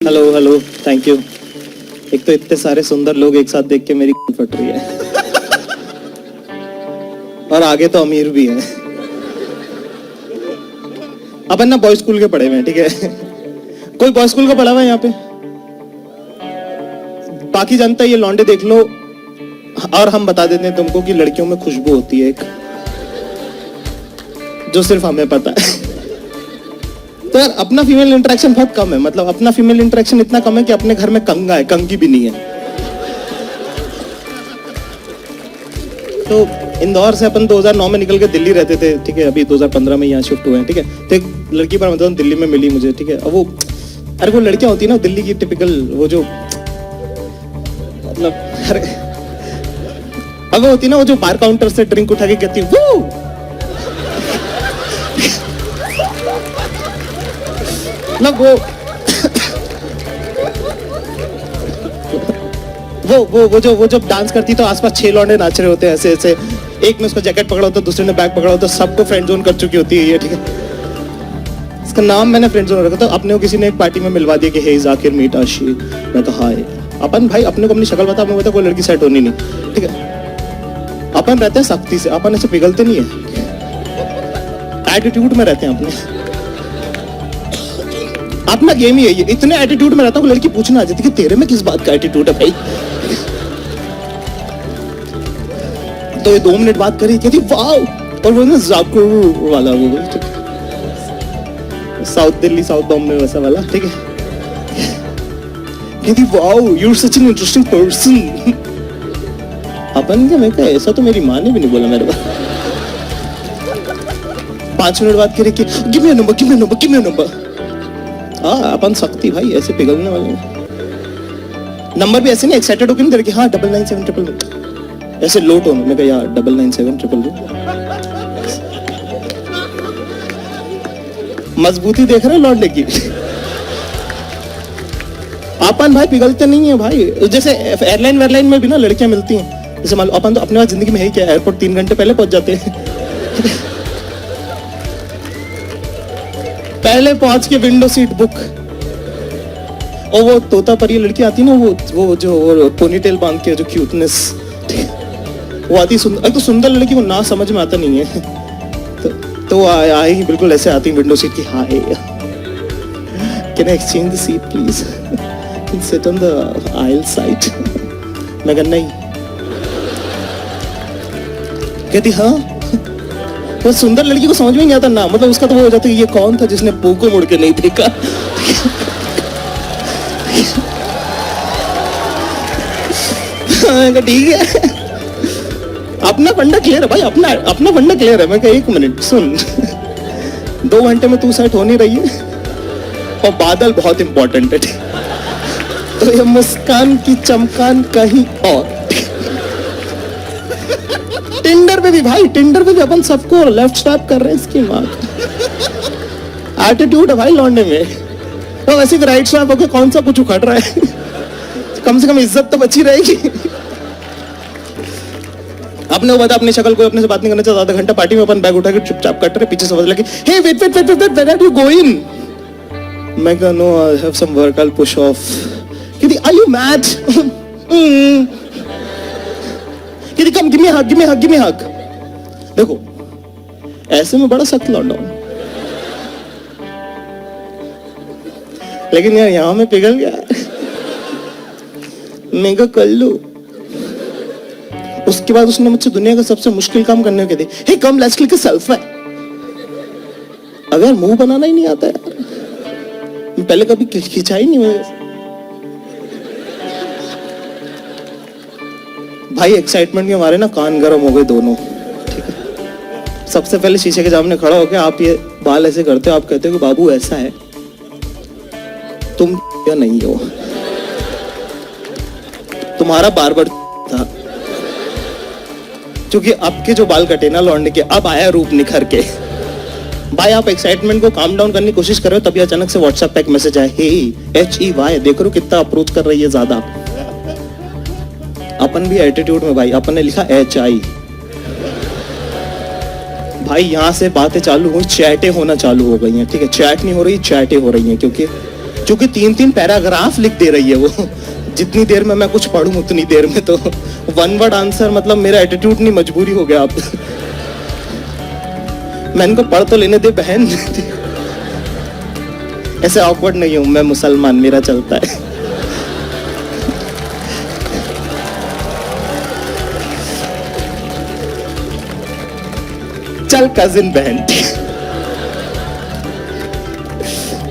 Hello hello, thank you. एक तो इतने सारे सुंदर लोग एक साथ देख के मेरी फट रही है और आगे तो अमीर भी है। अपन ना बॉय स्कूल के पढ़े हुए हैं, ठीक है। कोई बॉय स्कूल का पढ़ा हुआ है यहाँ पे? बाकी जनता ये लौंडे देख लो और हम बता देते हैं तुमको कि लड़कियों में खुशबू होती है एक, जो सिर्फ हमें पता है। तो यार अपना फीमेल इंटरेक्शन बहुत कम है, मतलब अपना फीमेल इंटरेक्शन इतना कम है कि अपने घर में कंगा है, कंगी भी नहीं है। तो इंदौर से अपन 2009 में निकल के दिल्ली रहते थे, ठीक है। अभी 2015 में यहाँ शिफ्ट हुए हैं, ठीक है। तो एक लड़की पर मतलब दिल्ली में मिली मुझे, ठीक है। अब वो अरे वो लड़कियां होती है ना दिल्ली की टिपिकल, वो जो मतलब अरे अब वो होती है ना, वो जो बार काउंटर से ड्रिंक उठा के कहती वो ना वो जब डांस करती तो आसपास 6 लौंडे नाच रहे होते हैं ऐसे ऐसे, एक ने उसका जैकेट पकड़ा होता है, दूसरे ने बैग पकड़ा होता है, सबको फ्रेंड जोन कर चुकी होती है ये, ठीक है। इसका नाम मैंने फ्रेंड जोन रखा था। अपने को किसी ने एक पार्टी में मिलवा दिया कि हे जाकिर मीट आशी। मैं कहा हाय। अपन भाई अपने को अपनी शक्ल बता, अपने को कोई लड़की सेट होनी नहीं, ठीक है। अपन रहते हैं सख्ती से, अपन ऐसे पिघलते नहीं है, एटीट्यूड में रहते हैं अपने। अपना गेम ही है ये, इतने एटीट्यूड में रहता हूँ लड़की पूछना आ जाती कि तेरे में किस बात का एटीट्यूड है भाई। तो ये 2 मिनट बात करी, कहती वाओ, और वो ना जाकुर वाला वो साउथ दिल्ली साउथ बॉम्बे वैसा वाला, ठीक है। कहती wow you are such an interesting person. अपन क्या, मैं कहा ऐसा तो मेरी माँ ने भी नहीं बोला मेरे को। 5 मिनट बात करी कि give me number, give me number, give me number. हाँ अपन सकती भाई, ऐसे पिघलने वाले नंबर भी ऐसे नहीं एक्साइटेड होकर नहीं दे कि हाँ 997 ऐसे लो टोन में, यार 997 मजबूती देख रहे लौट लेगी। अपन भाई पिघलते नहीं है भाई, जैसे एयरलाइन वेयरलाइन में भी ना लड़कियां मिलती हैं, जैसे मान लो अपन तो अपने पास जिंदगी में है क्या, एयरपोर्ट 3 घंटे पहले पहुंच जाते हैं। पहले पहुंच के विंडो सीट बुक, और वो तोता परी लड़की आती ना, वो जो पोनीटेल बांध के जो क्यूटनेस, वो आती सुंदर। तो सुंदर लड़की को ना समझ में आता नहीं है, तो आई ही बिल्कुल ऐसे आती विंडो सीट की, hi can I exchange the seat please, sit on the aisle side. मैं कहना नहीं, कहती हाँ। वो सुंदर लड़की को समझ में नहीं आता ना, मतलब उसका तो वो हो जाता है ये कौन था जिसने पू को मुड़ के नहीं देखा। ठीक है, अपना फंडा क्लियर है भाई, अपना फंडा क्लियर है। मैं कहा 1 मिनट सुन, 2 घंटे में तू सेट हो नहीं रही है और बादल बहुत इंपॉर्टेंट है, तो ये मुस्कान की चमकान कहीं और। टिंडर पे भी भाई, टिंडर पे भी अपन सबको लेफ्ट स्वैप कर रहे हैं, इसकी माँ का एटीट्यूड है भाई लौंडे में। तो वैसे भी राइट स्वैप होकर कौन सा कुछ उखड़ रहा है, कम से कम इज्जत तो बची रहेगी। अपने को बता, अपनी शक्ल कोई अपने से बात नहीं करना चाहता, आधा घंटा पार्टी में अपन बैग उठा के चुपचाप कट रहे, पीछे समझ लगे hey wait wait wait wait where are you going. मैं कहा no I have some work, I will push off. कहती आर यू मैड, कहती come give me hug, give me hug, give me hug. देखो ऐसे में बड़ा सख्त लौंडा हूं, लेकिन यार यहां में पिघल गया। मैं कहा कर लो। उसके बाद उसने मुझसे दुनिया का सबसे मुश्किल काम करने के दिए, hey come let's click a selfie. अगर मुंह बनाना ही नहीं आता यार, पहले कभी खिंचा ही नहीं हुआ भाई। एक्साइटमेंट के हमारे ना कान गर्म हो गए दोनों, ठीक है। सबसे पहले शीशे के सामने खड़ा होकर आप ये बाल ऐसे करते हो, आप कहते हो कि बाबू ऐसा है, तुम क्या नहीं हो, तुम्हारा बार्बर था, क्योंकि आपके जो बाल कटे ना लौंडे के, अब आया रूप निखर के। भाई आप एक्साइटमेंट को काम डाउन करने की कोशिश कर रहे हो, तभी अचानक से व्हाट्सएप पे एक मैसेज आया, हे HEY, देख रहे हो कितना अप्रोच कर रही है ज्यादा। अपन भी एटीट्यूड में भाई, अपन ने लिखा HI। भाई यहाँ से बातें चालू हुई, चैटें होना चालू हो गई हैं, ठीक है। चैट नहीं हो रही, चैटें हो रही हैं, क्योंकि क्योंकि 3-3 पैराग्राफ लिख दे रही है वो, जितनी देर में मैं कुछ पढ़ूं उतनी देर में तो वन वर्ड आंसर, मतलब मेरा एटीट्यूड नहीं, मजबूरी हो गया अब। मैं इनको पढ़ तो लेने दे बहन। ऐसे ऑकवर्ड नहीं हूं मैं, मुसलमान, मेरा चलता है। चल कजिन बहन।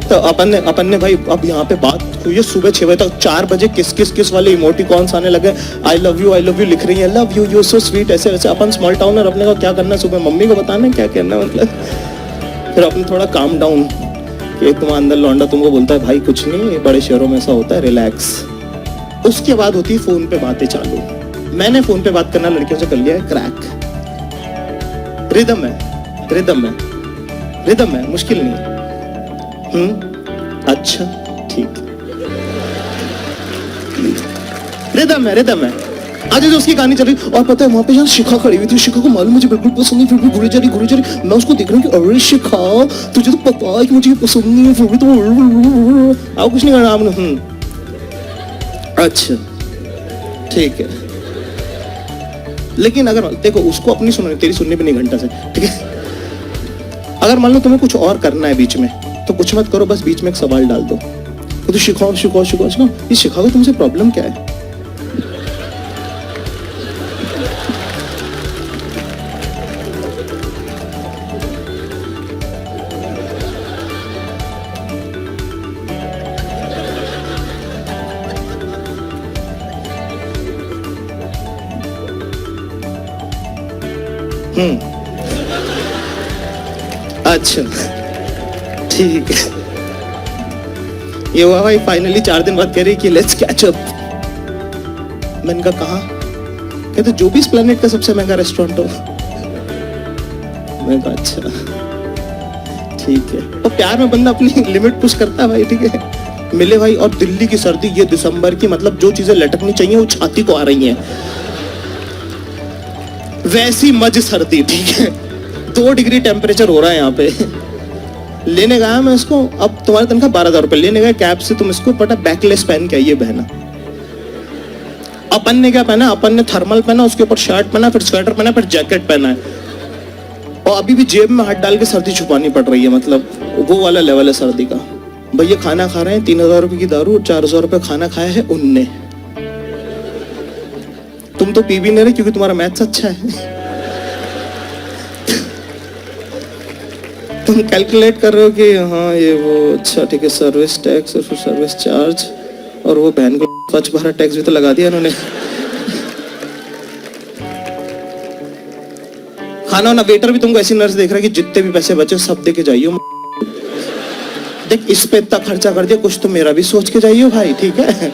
तो अपन ने भाई अब यहाँ पे बात हुई है सुबह 6 बजे तक। 4 बजे किस वाले इमोटिकॉन्स आने लगे, आई लव यू लिख रही है, love you, you so sweet, ऐसे वैसे। अपन स्मॉल टाउनर, अपने को क्या करना है, सुबह मम्मी को बताना है क्या करना है, मतलब। फिर अपन थोड़ा काम डाउन, कि तुम्हारा अंदर लौंडा तुमको बोलता है भाई कुछ नहीं, बड़े शहरों में ऐसा होता है, रिलैक्स। उसके बाद होती है फोन पे बातें चालू। मैंने फोन पे बात करना लड़कियों से कर लिया है क्रैक। रिदम है, मुश्किल नहीं। अच्छा ठीक, रिदम है। आज जो उसकी कहानी चल रही, और पता है वहां पे जहाँ शिखा खड़ी हुई थी, शिखा को मालूम मुझे बिल्कुल पसंद नहीं, फिर भी घुरी जा रही। मैं उसको देख रहा हूँ कि अरे शिखा तुझे तो पता है कि मुझे पसंद नहीं है, फिर भी तो आओ कुछ नहीं करना आपने। अच्छा ठीक है। लेकिन अगर देखो उसको अपनी सुननी, तेरी सुननी भी नहीं घंटा से, ठीक है। अगर मान लो तुम्हें कुछ और करना है बीच में, तो कुछ मत करो, बस बीच में एक सवाल डाल दो, तो शिखाओ। ये शिखाओ तुमसे प्रॉब्लम क्या है। अच्छा ठीक है। ये हुआ भाई, फाइनली 4 दिन बाद कह रही कि लेट्स कैच अप। मैंने कहा कहते जो भी इस प्लेनेट का सबसे महंगा रेस्टोरेंट हो। मैंने कहा अच्छा ठीक है। तो प्यार में बंदा अपनी लिमिट पुश करता है भाई, ठीक है। मिले भाई, और दिल्ली की सर्दी, ये दिसंबर की, मतलब जो चीजें लटकनी चाहिए वो छाती को आ रही हैं, वैसी मज सर्दी, ठीक है। 2 डिग्री टेम्परेचर हो रहा है यहाँ पे। लेने गया मैं इसको, अब तुम्हारी तनख्वाह 12,000 रुपए, लेने गया कैब से, तुम इसको पता बैकलेस पहन के आइए बहना। अपन ने क्या पहना, अपन ने थर्मल पहना, उसके ऊपर शर्ट पहना, फिर स्वेटर पहना, फिर जैकेट पहना है, और अभी भी जेब में हाथ डाल के सर्दी छुपानी पड़ रही है, मतलब वो वाला लेवल है सर्दी का। भैया खाना खा रहे हैं, 3,000 रुपए की दारू, 4,000 रुपए खाना खाया है उनने। तुम तो पी भी नहीं रहे क्योंकि तुम्हारा मैथ्स अच्छा है। तुम कैलकुलेट कर रहे हो कि हाँ ये वो, अच्छा ठीक है, सर्विस टैक्स और फिर सर्विस चार्ज, और वो बहन को स्वच्छ भारत टैक्स भी तो लगा दिया इन्होंने। खाना ना, वेटर भी तुमको ऐसी नर्स देख रहा है कि जितने भी पैसे बचे सब दे के जाइयो। देख इस पे इतना खर्चा कर दिया, कुछ तो मेरा भी सोच के जाइयो भाई, ठीक है।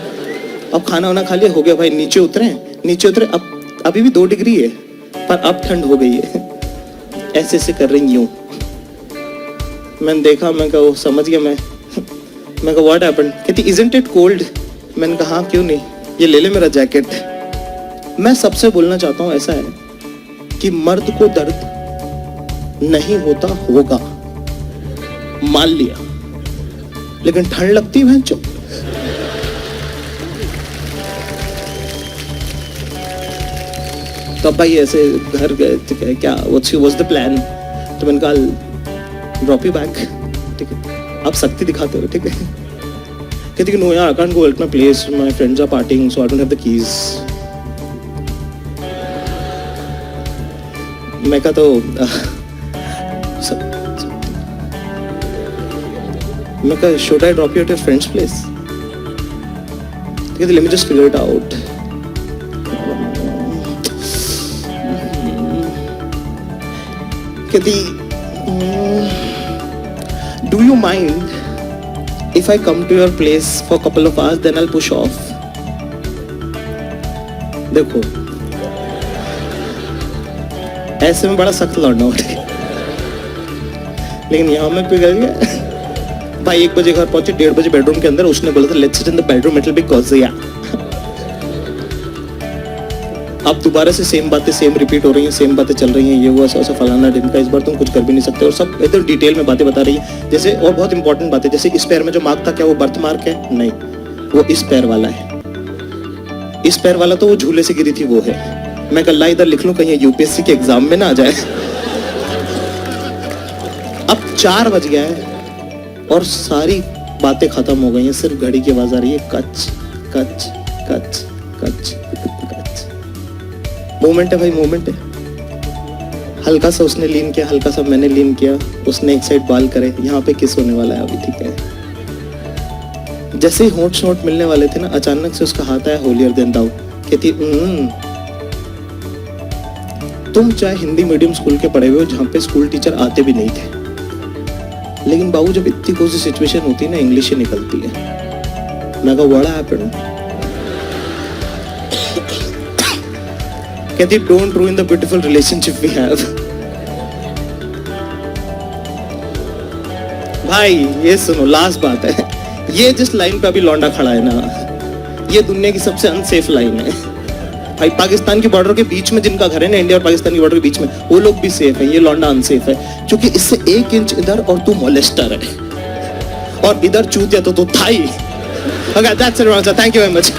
अब खाना वाना खा लिया, हो गया भाई, नीचे उतरे। अब अभी भी 2 डिग्री है, पर अब ठंड हो गई है। ऐसे ऐसे कर रही हूँ। मैंने देखा, मैं कहा वो समझ गया। मैं कहा व्हाट हैपेंड, कहती इजंट इट कोल्ड। मैंने कहा हाँ क्यों नहीं, ये ले ले मेरा जैकेट। मैं सबसे बोलना चाहता हूँ ऐसा है कि मर्द को दर्द नहीं होता होगा, मान लिया, लेकिन ठंड लगती है भैंचो। तो भाई ऐसे घर गए, ठीक है, क्या व्हाट्स द प्लान। तो मैंने कहा ड्रॉप यू बैक, ठीक है, आप सख्ती दिखाते हो, ठीक है। कहती कि नो यार, I can't go at my place, my friends are partying, so I don't have the keys. मैं कहा तो मैं कहा should I drop you at your friends place. कहती let me just figure it out. कहती do you mind if I come to your place for a couple of hours, then I'll push off? देखो ऐसे में बड़ा सख्त लौटना होता है, लेकिन यहाँ में पिघल गया भाई। 1 बजे घर पहुंचे, 1:30 बजे बेडरूम के अंदर, उसने बोला था let's sit in the bedroom, it will be cosy. अब दोबारा से सेम बातें सेम रिपीट हो रही हैं, सेम बातें चल रही हैं, ये वो ऐसा ऐसा फलाना ढिमका, इस बार तुम कुछ कर भी नहीं सकते, और सब एकदम डिटेल में बातें बता रही है जैसे। और बहुत इंपॉर्टेंट बात है, जैसे इस पैर में जो मार्क था क्या वो बर्थ मार्क है? नहीं, वो इस पैर वाला है। इस पैर वाला तो वो झूले से गिरी थी वो है। मैं कल इधर लिख लूं कहीं यूपीएससी के एग्जाम में ना आ जाए। अब 4 बज गया है और सारी बातें खत्म हो गई हैं, सिर्फ घड़ी की आवाज आ रही है, कच कच कच कच कच। मोमेंट है भाई, मोमेंट है। हल्का सा उसने लीन किया, हल्का सा मैंने लीन किया, उसने एक साइड बाल करे, यहाँ पे किस होने वाला है अभी, ठीक है। जैसे ही होंठ शोंठ मिलने वाले थे ना, अचानक से उसका हाथ आया होलियर देन दाऊ, कहती तुम चाहे हिंदी मीडियम स्कूल के पढ़े हुए हो जहाँ पे स्कूल टीचर आते भी नहीं थे, लेकिन बाबू जब इतनी कोई सिचुएशन होती है ना, इंग्लिश ही निकलती है। मैं कहा व्हाट हैपेंड? कहती don't ruin the beautiful relationship we have. भाई ये सुनो, लास्ट बात है, ये जिस लाइन पे अभी लौंडा खड़ा है ना, ये दुनिया की सबसे अनसेफ लाइन है भाई। पाकिस्तान की बॉर्डर के बीच में जिनका घर है ना, इंडिया और पाकिस्तान की बॉर्डर के बीच में, वो लोग भी सेफ है, ये लौंडा अनसेफ है, क्योंकि इससे 1 इंच इधर और तू मोलेस्टर है, और इधर चूतिया तो तू थाई। Okay, that's it, thank you very much.